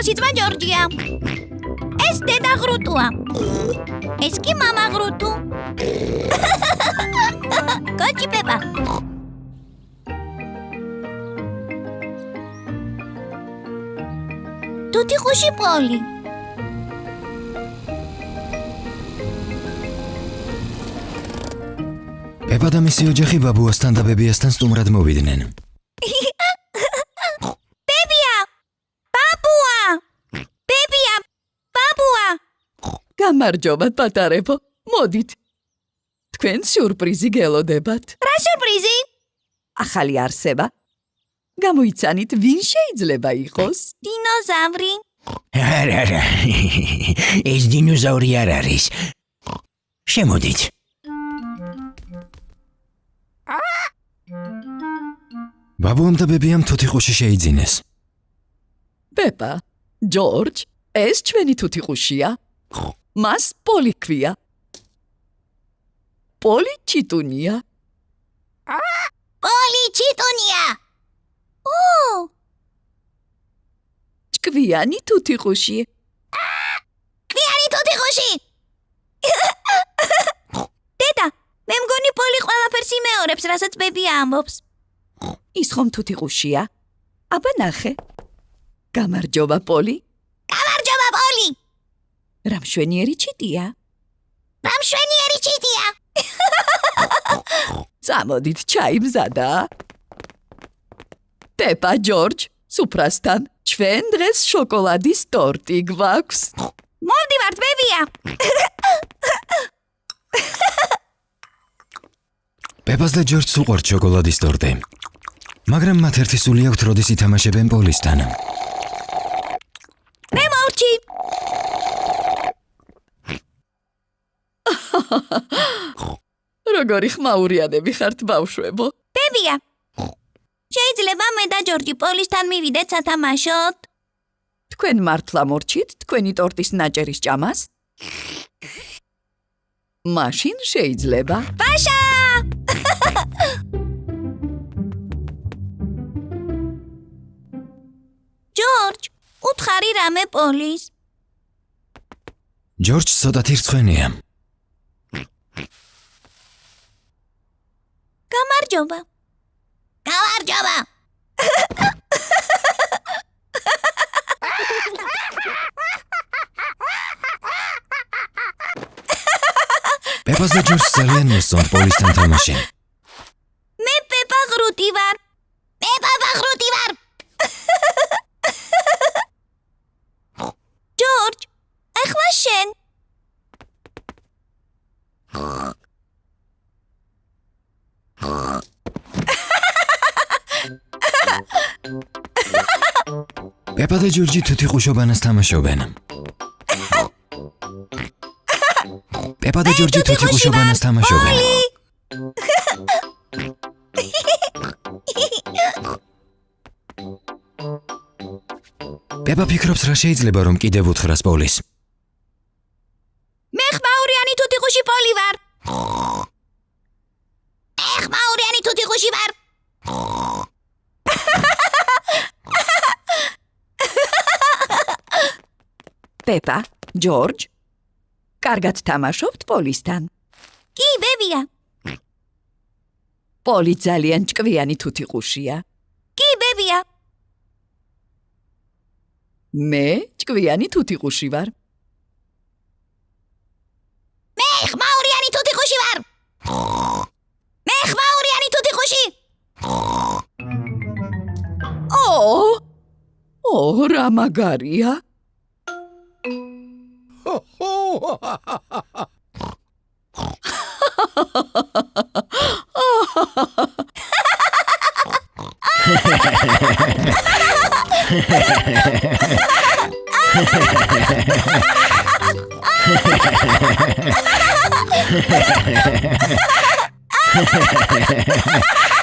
უფროსი ძმა ჯორჯია. ეს დედა ღრუტუა. ეს კი მამა ღრუტუ. კოჭი პეპა. თუთი ხუში პოლი. პეპა და მისი ოჯახი ბაბუასთან და ბებიასთან სტუმრად მოვიდნენ. ბებია! ბაბუა! ბებია! ბაბუა! გამარჯობა, პატარებო. მოდით. თქვენ სიურპრიზი გელოდებათ. რა სიურპრიზი? ახალი არსება. გამოიცანით, ვინ შეიძლება იყოს? დინოზავრი. არა. ეს დინოზავრი არ არის. შემოდით. ბაბუამ და ბებიამ თუთიყუში შეიძინეს. პეპა, ჯორჯ, ეს ჩვენი თუთიყუშია. მას პოლი ქვია. პოლი ჩიტუნია. პოლი ჩიტუნია. ჭკვიანი თუთიყუში. კვიანი თუთიყუში. დედა, მე მგონი პოლი ყველაფერს იმეორებს, რასაც ბებია ამბობს. ის ხომ თუთიყუშია? აბა ნახე. გამარჯობა, პოლი. გამარჯობა, პოლი. რა მშვენიერი ჩიტია. რა მშვენიერი ჩიტია. წამოდით, ჩაი მზადაა. პეპა, ჯორჯ, სუფრასთან, ჩვენ დღეს შოკოლადის ტორტი გვაქვს. მოვდივართ, ბებია. პეპას და ჯორჯს უყვართ შოკოლადის ტორტი. მაგრამ მათ ერთი სული აქვთ, როდის ითამაშებენ პოლისთან. მე მოვჭი. როგორი ხმაურიანები ხართ, ბავშვებო. ბებია. შეიძლება მე და ჯორჯი პოლისთან მივიდეთ სათამაშოდ? თქვენ მართლა მორჩით თქვენი ტორტის ნაჭერის ჭამას? მაშინ შეიძლება. ბაშა! ჯორჯ, უთხარი რამე პოლის. ჯორჯს ცოტათი რცხვენია. გამარჯობა. გამარჯობა. პეპას და ჯორჯს ძალიან მოსწონთ პოლისთან თამაში. მე პეპა ღრუტი ვარ. მე პეპა ღრუტი ვარ. ჯორჯ, ახლა შენ. პეპა და ჯორჯი თუთიყუშობანას თამაშობენ. პეპა და ჯორჯი თუთიყუშობანას თამაშობენ. პეპა ფიქრობს, რა შეიძლება რომ კიდევ უთხრას პოლის. მე ხმაურიანი თუთიყუში პოლი ვარ. მე ხმაურიანი თუთიყუში ვარ. პეპა, ჯორჯ, კარგად თამაშობთ პოლისთან. კი, ბებია. პოლი ძალიან ჭკვიანი თუთიყუშია. კი, ბებია. მე ჭკვიანი თუთიყუში ვარ. მე ხმაურიანი თუთიყუში ვარ. მე ხმაურიანი თუთიყუში. რა მაგარია. Ha ha ha ha ha!